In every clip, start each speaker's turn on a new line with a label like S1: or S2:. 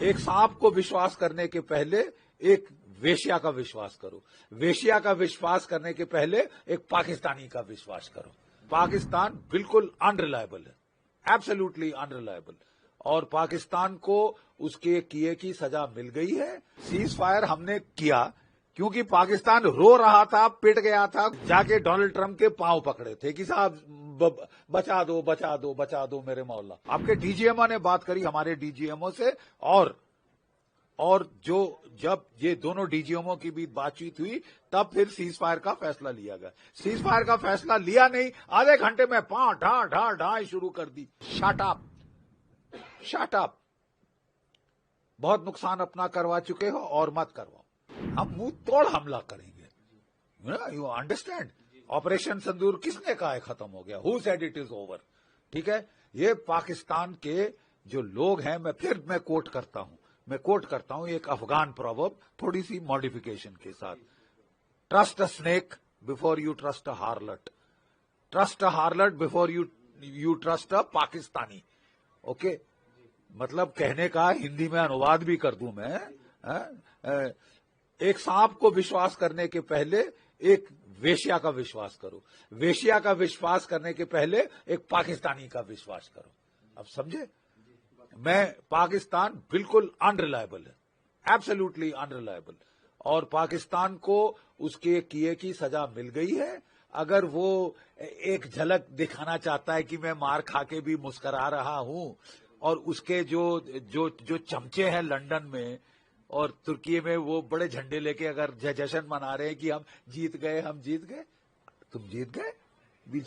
S1: एक सांप को विश्वास करने के पहले एक वेश्या का विश्वास करो। वेश्या का विश्वास करने के पहले एक पाकिस्तानी का विश्वास करो। पाकिस्तान बिल्कुल अनरिलायबल है, एब्सोल्युटली अनरिलायबल। और पाकिस्तान को उसके किए की सजा मिल गई है। सीज फायर हमने किया क्योंकि पाकिस्तान रो रहा था, पिट गया था, जाके डोनाल्ड ट्रंप के पांव पकड़े थे कि साहब बचा दो बचा दो बचा दो मेरे मौला। आपके डीजीएमओ ने बात करी हमारे डीजीएमओ से, और जो जब ये दोनों डीजीएमओ की बीच बातचीत हुई तब फिर सीज फायर का फैसला लिया गया। सीज फायर का फैसला लिया नहीं, आधे घंटे में ढा शुरू कर दी। शट अप, बहुत नुकसान अपना करवा चुके हो और मत करवाओ। हम मुंह तोड़ हमला करेंगे। You understand? ऑपरेशन सिंदूर किसने कहा है खत्म हो गया? Who said it is over? ठीक है, ये पाकिस्तान के जो लोग हैं, मैं कोट करता हूं एक अफगान प्रोवर्ब, थोड़ी सी मॉडिफिकेशन के साथ। Trust a snake before you trust a हार्लट, trust a हार्लट before you trust a Pakistani. Okay, मतलब कहने का हिंदी में अनुवाद भी कर दूं मैं। एक सांप को विश्वास करने के पहले एक वेश्या का विश्वास करो। वेश्या का विश्वास करने के पहले एक पाकिस्तानी का विश्वास करो। अब समझे? पाकिस्तान बिल्कुल अनरिलायबल है, एब्सोल्युटली अनरिलायबल। और पाकिस्तान को उसके किए की सजा मिल गई है। अगर वो एक झलक दिखाना चाहता है कि मैं मार खा के भी मुस्करा रहा हूं, और उसके जो चमचे हैं लंदन में और तुर्की में, वो बड़े झंडे लेके अगर जश्न मना रहे हैं कि हम जीत गए, तुम जीत गए, विल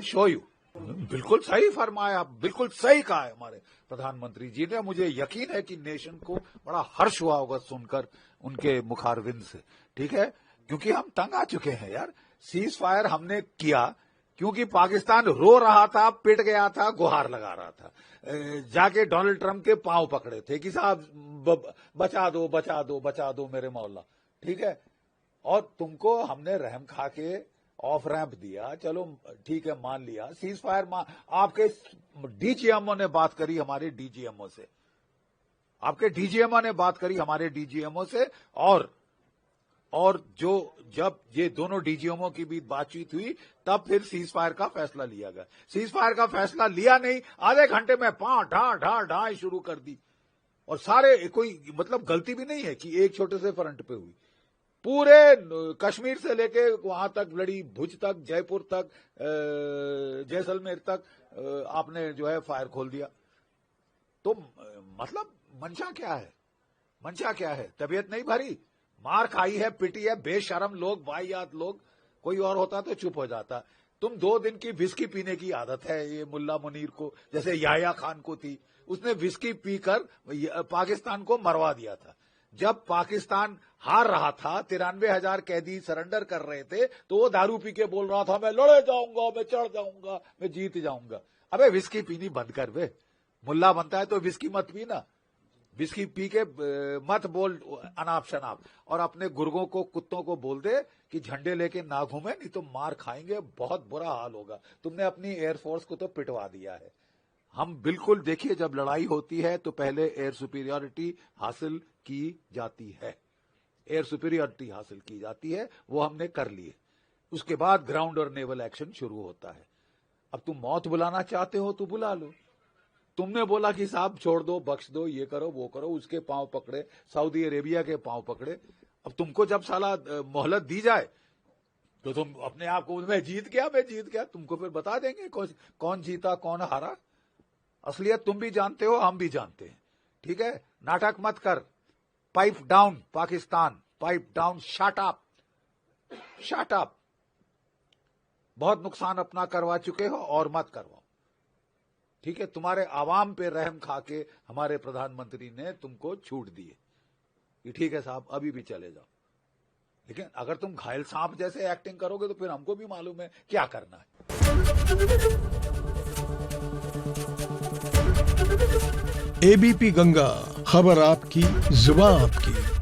S1: शो यू। बिल्कुल सही फरमाया, बिल्कुल सही कहा है हमारे प्रधानमंत्री जी ने। मुझे यकीन है कि नेशन को बड़ा हर्ष हुआ होगा सुनकर उनके मुखारविंद से। ठीक है, क्योंकि हम तंग आ चुके हैं यार। सीज फायर हमने किया क्योंकि पाकिस्तान रो रहा था, पिट गया था, गुहार लगा रहा था, जाके डोनाल्ड ट्रंप के पांव पकड़े थे कि साहब बचा दो बचा दो बचा दो मेरे मौला। ठीक है, और तुमको हमने रहम खा के ऑफ रैंप दिया, चलो ठीक है, मान लिया। सीज फायर आपके डीजीएमओ ने बात करी हमारे डीजीएमओ से, आपके डीजीएमओ ने बात करी हमारे डीजीएमओ से, और जब ये दोनों डीजीएमओ की बीच बातचीत हुई तब फिर सीज फायर का फैसला लिया गया। सीज फायर का फैसला लिया नहीं, आधे घंटे में ढा शुरू कर दी। और सारे, कोई मतलब गलती भी नहीं है कि एक छोटे से फ्रंट पे हुई, पूरे कश्मीर से लेके वहां तक लड़ी, भुज तक, जयपुर तक, जैसलमेर तक आपने जो है फायर खोल दिया। तो मतलब मंशा क्या है? तबीयत नहीं भरी, मार खाई है, पिटी है, बेशरम लोग, वाहियात लोग। कोई और होता तो चुप हो जाता। तुम 2 दिन की विस्की पीने की आदत है ये मुल्ला मुनीर को, जैसे याह्या खान को थी। उसने विस्की पीकर पाकिस्तान को मरवा दिया था। जब पाकिस्तान हार रहा था, 93,000 कैदी सरेंडर कर रहे थे, तो वो दारू पी के बोल रहा था मैं लड़े जाऊंगा, मैं चढ़ जाऊंगा, मैं जीत जाऊंगा। अबे विस्की पीनी बंद कर बे, मुल्ला बनता है तो विस्की मत पीना, विस्की पी के मत बोल अनाप शनाप। और अपने गुर्गों को, कुत्तों को बोल दे कि झंडे लेके ना घूमे, नहीं तो मार खाएंगे, बहुत बुरा हाल होगा। तुमने अपनी एयरफोर्स को तो पिटवा दिया है। हम बिल्कुल, देखिए, जब लड़ाई होती है तो पहले एयर सुपीरियरिटी हासिल की जाती है, एयर सुपीरियरिटी हासिल की जाती है, वो हमने कर ली है। उसके बाद ग्राउंड और नेवल एक्शन शुरू होता है। अब तुम मौत बुलाना चाहते हो तो बुला लो। तुमने बोला कि साहब छोड़ दो, बख्श दो, ये करो वो करो, उसके पांव पकड़े, सऊदी अरेबिया के पांव पकड़े। अब तुमको जब साला मोहलत दी जाए तो तुम अपने आप को मैं जीत गया, तुमको फिर बता देंगे कौन जीता कौन हारा। असलियत तुम भी जानते हो, हम भी जानते हैं। ठीक है, नाटक मत कर। Pipe down Pakistan, pipe down, shut up. बहुत नुकसान अपना करवा चुके हो और मत करवाओ। ठीक है, तुम्हारे आवाम पे रहम खा के हमारे प्रधानमंत्री ने तुमको छूट दी है कि ठीक है साहब अभी भी चले जाओ। लेकिन अगर तुम घायल सांप जैसे एक्टिंग करोगे तो फिर हमको भी मालूम है क्या करना है।
S2: एबीपी गंगा, खबर आपकी, जुबान आपकी।